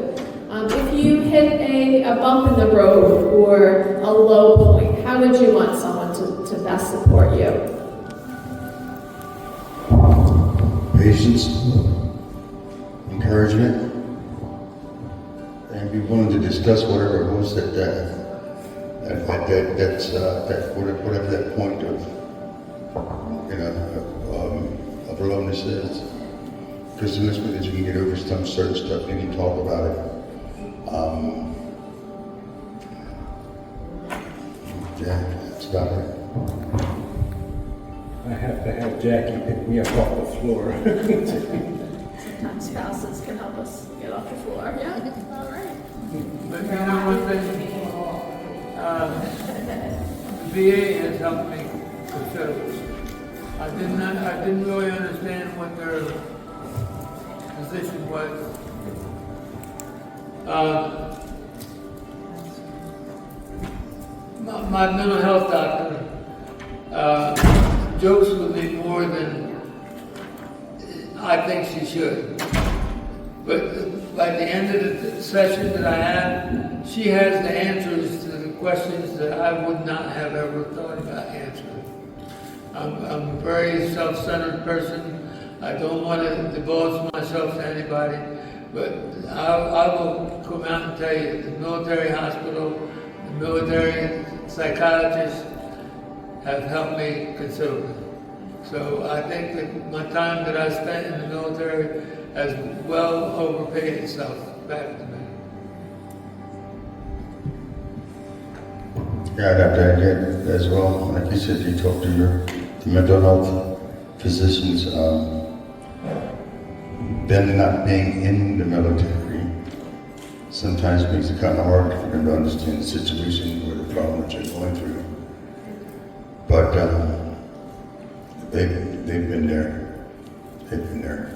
if you hit a bump in the road or a low point? How would you want someone to best support you? Patience, encouragement, and be willing to discuss whatever it was whatever that point of of aloneness is. Because the best way that you can get over some certain stuff, you can talk about it. Yeah, that's about it. I have to have Jackie pick me up off the floor. Sometimes spouses can help us get off the floor. Yeah, all right. But you know one thing? The VA has helped me considerably. I didn't really understand what their position was. My mental health doctor jokes with me more than I think she should. But by the end of the session that I had, she has the answers to the questions that I would not have ever thought about answering. I'm a very self-centered person. I don't want to divulge myself to anybody, but I will come out and tell you, the military hospital, the military psychologists have helped me considerably. So I think that my time that I spent in the military has well overpaid itself back to me. Yeah, I'd have to add as well. Like you said, you talk to your mental health physicians. Them not being in the military sometimes makes it kind of hard for them to understand the situation or the problem that you're going through. But they've been there. They've been there.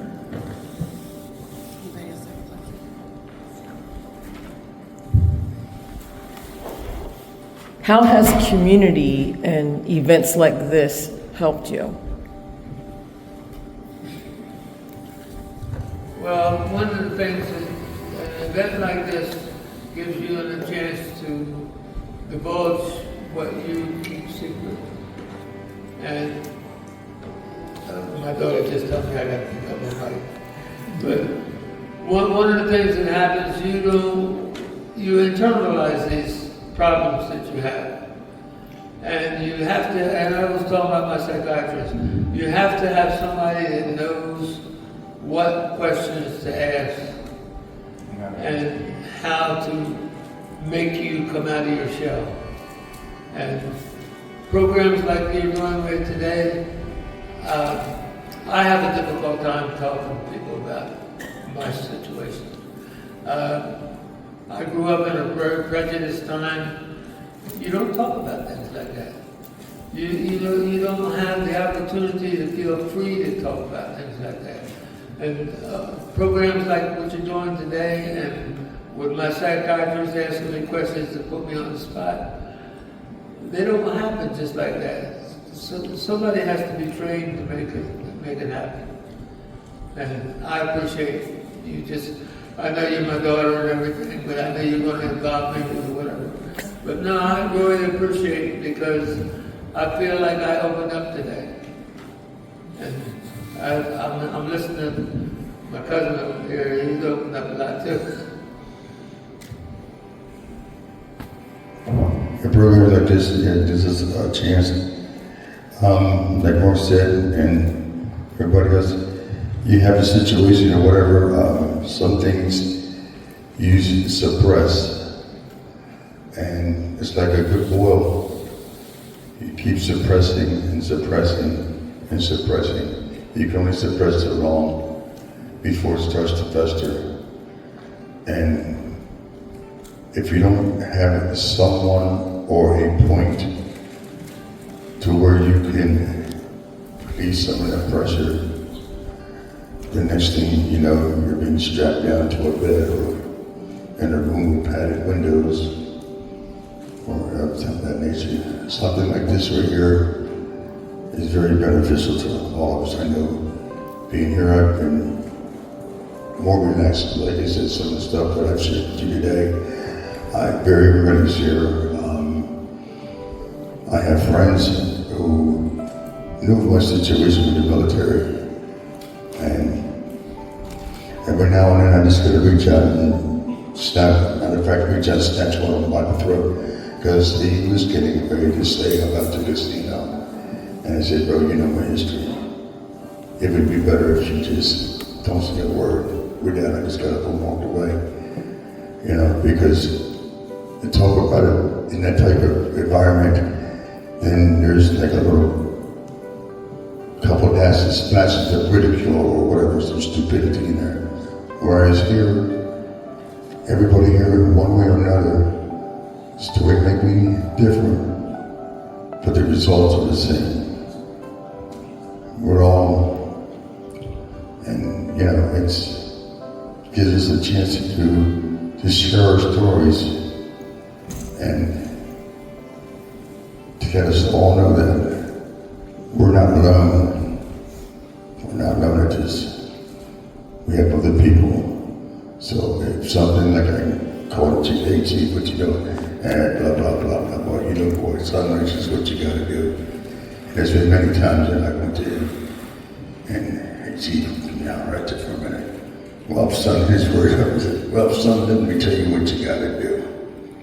How has community and events like this helped you? Well, one of the things is an event like this gives you a chance to divulge what you keep secret. And my daughter just told me I got to pick up my mic. But one of the things that happens, you internalize these problems that you have. And you have to, and I was talking about my psychiatrist, you have to have somebody that knows what questions to ask and how to make you come out of your shell. And programs like you're doing with today, I have a difficult time talking to people about my situation. I grew up in a very prejudiced time. You don't talk about things like that. You don't have the opportunity to feel free to talk about things like that. And programs like what you're doing today, and with my psychiatrist asking me questions to put me on the spot, they don't happen just like that. So somebody has to be trained to make it happen. And I appreciate you just, I know you're my daughter and everything, but I know you're going to involve me with whatever. But no, I really appreciate it because I feel like I opened up today. And I'm listening to my cousin over here, he's opened up a lot too. A program like this, this is a chance, like Mark said, and everybody else, you have a situation or whatever, some things you suppress, and it's like a good boil. You keep suppressing and suppressing and suppressing. You can only suppress the wrong before it starts to fester. And if you don't have someone or a point to where you can release some of that pressure, the next thing you know, you're being strapped down to a bed or in a room with padded windows or something of that nature. Something like this right here is very beneficial to all of us. I know being here, I've been more relaxed. Like I said, some of the stuff that I've shared with you today, I very rarely share. I have friends who knew my situation with the military, and every now and then I just gotta reach out and snap, matter of fact, reach out and snatch one of them by the throat, because he was getting ready to say about the casino. And I said, bro, you know my history. It would be better if you just don't say a word. With that, I just got up and walked away. You know, because to talk about it in that type of environment, then there's like a little couple of splashes of ridicule or whatever, some stupidity in there. Whereas here, everybody here, one way or another, story may be different, but the results are the same. We're all, and you know, it gives us a chance to share our stories and to let us all know that we're not alone. We're not alone at this. We have other people So if something like I call it to you, hey chief, what you doing? And blah, blah, blah, blah, blah. You know, boy, son, this is what you gotta do. There's been many times that I went to him and, hey chief, come down right there for a minute. Well, son, his word up is, well, son, let me tell you what you gotta do.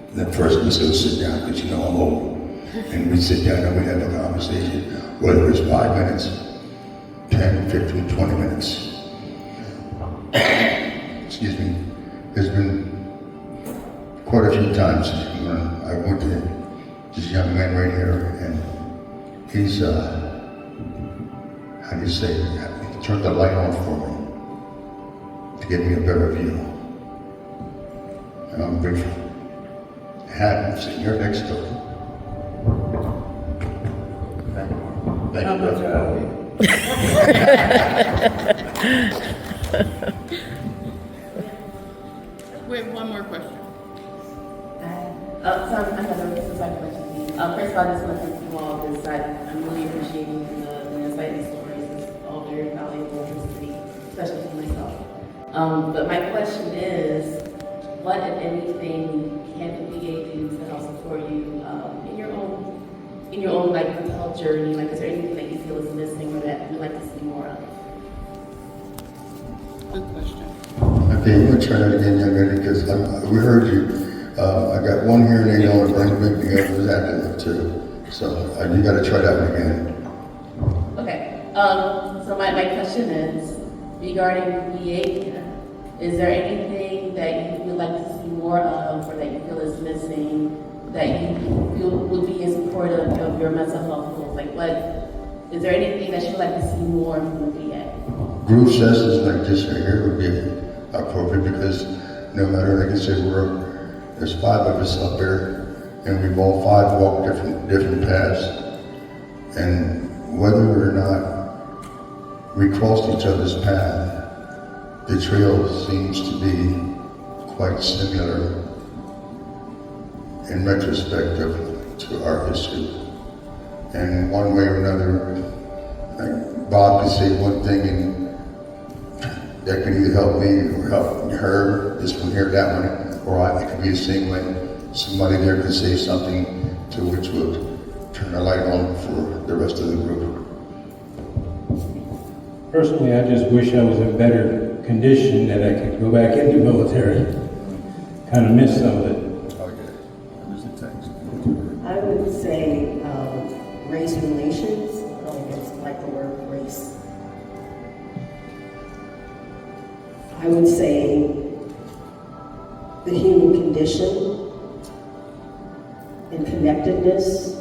And then first let's go sit down, because you know I'm old. And we sit down and we have a conversation, whether it's 5 minutes, 10, 15, 20 minutes. Excuse me. There's been quite a few times when I went to this young man right here, and he's, how do you say, he turned the light on for me to give me a better view. And I'm grateful. Him sitting here next to him. Thank you, brother. Wait, one more question. So I have a second question. First of all, I just want to thank you all because I'm really appreciating the insight and stories. It's all very valuable to me, especially for myself. But my question is, what, if anything, can the VA do to help support you in your own like health journey? Like, is there anything that you feel is missing or that you'd like to see more of? Good question. Okay, we're gonna try that again, young lady, because we heard you. I got one hearing aid on, but the other was acting up too. So you got to try that one again. Okay. So my question is regarding VA care. Is there anything that you would like to see more of, or that you feel is missing, that you feel would be in support of your mental health goals? Like, what is there anything that you would like to see more from the VA? Group sessions like this right here would be appropriate, because no matter, like I said, there's 5 of us up there, and we've all 5 walked different paths, and whether or not we crossed each other's path, the trail seems to be quite similar in retrospect to our history. And one way or another, like Bob could say one thing and that could either help me or help her, this one here, that one, or it could be the same way. Somebody there could say something to which would turn a light on for the rest of the group. Personally, I just wish I was in better condition that I could go back into the military. Kind of miss some of it. I would say race relations. I don't think it's like the word race. I would say the human condition and connectedness.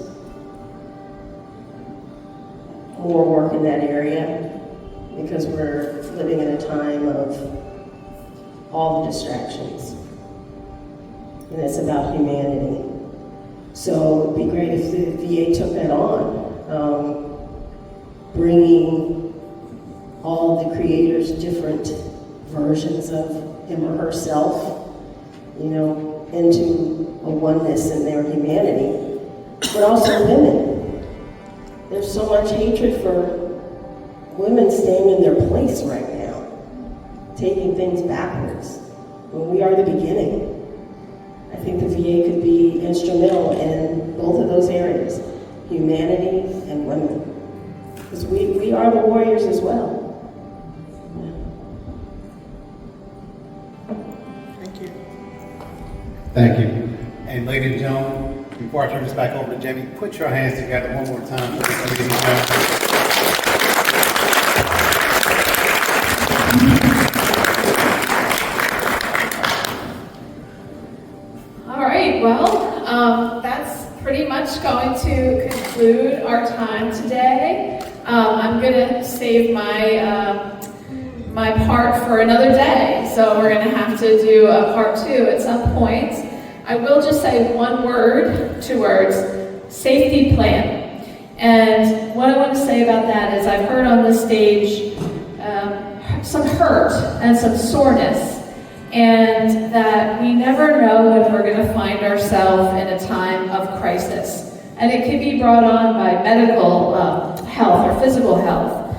More work in that area, because we're living in a time of all the distractions. And it's about humanity. So it'd be great if the VA took that on, bringing all the creators' different versions of him or herself, into a oneness in their humanity, but also women. There's so much hatred for women staying in their place right now, taking things backwards, when we are the beginning. I think the VA could be instrumental in both of those areas, humanity and women. Because we are the warriors as well. Thank you. Thank you. And ladies and gentlemen, before I turn this back over to Jamie, put your hands together one more time for ladies and gentlemen. Well, that's pretty much going to conclude our time today. I'm going to save my part for another day, so we're going to have to do a part 2 at some point. I will just say 1 word, 2 words: safety plan. And what I want to say about that is I've heard on this stage some hurt and some soreness, and that we never know when we're going to find ourselves in a time of crisis. And it can be brought on by medical health or physical health,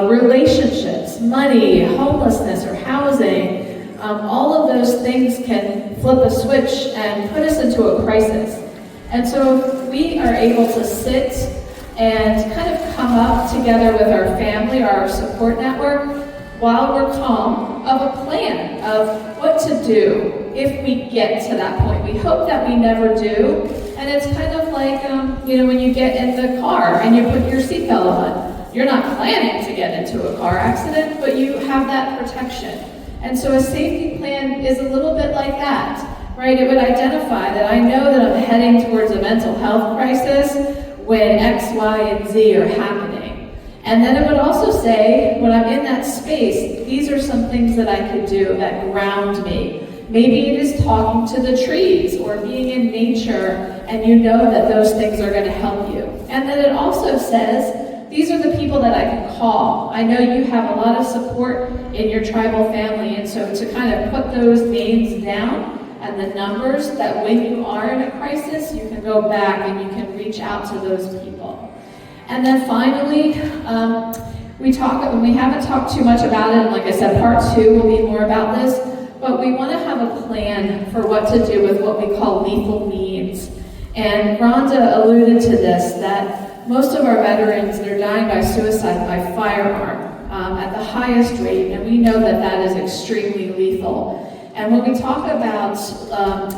relationships, money, homelessness or housing, all of those things can flip a switch and put us into a crisis. And so if we are able to sit and kind of come up together with our family or our support network while we're calm of a plan of what to do if we get to that point. We hope that we never do. And it's kind of like, when you get in the car and you put your seatbelt on. You're not planning to get into a car accident, but you have that protection. And so a safety plan is a little bit like that, right? It would identify that I know that I'm heading towards a mental health crisis when X, Y, and Z are happening. And then it would also say, when I'm in that space, these are some things that I could do that ground me. Maybe it is talking to the trees or being in nature, and you know that those things are going to help you. And then it also says, these are the people that I can call. I know you have a lot of support in your tribal family, and so to kind of put those names down and the numbers, that when you are in a crisis, you can go back and you can reach out to those people. And then finally, we haven't talked too much about it, and like I said, part 2 will be more about this, but we want to have a plan for what to do with what we call lethal means. And Rhonda alluded to this, that most of our veterans, they're dying by suicide by firearm at the highest rate, and we know that that is extremely lethal. And when we talk about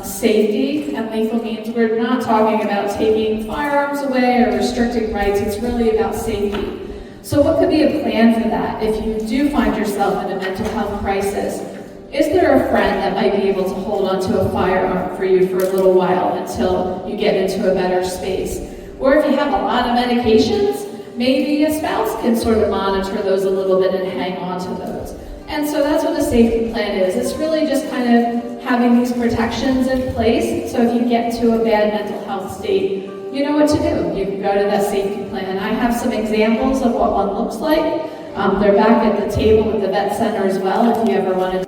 safety and lethal means, we're not talking about taking firearms away or restricting rights. It's really about safety. So what could be a plan for that if you do find yourself in a mental health crisis? Is there a friend that might be able to hold onto a firearm for you for a little while until you get into a better space? Or if you have a lot of medications, maybe a spouse can sort of monitor those a little bit and hang on to those. And so that's what a safety plan is. It's really just kind of having these protections in place, so if you get to a bad mental health state, you know what to do. You can go to that safety plan. I have some examples of what one looks like. They're back at the table at the vet center as well if you ever wanted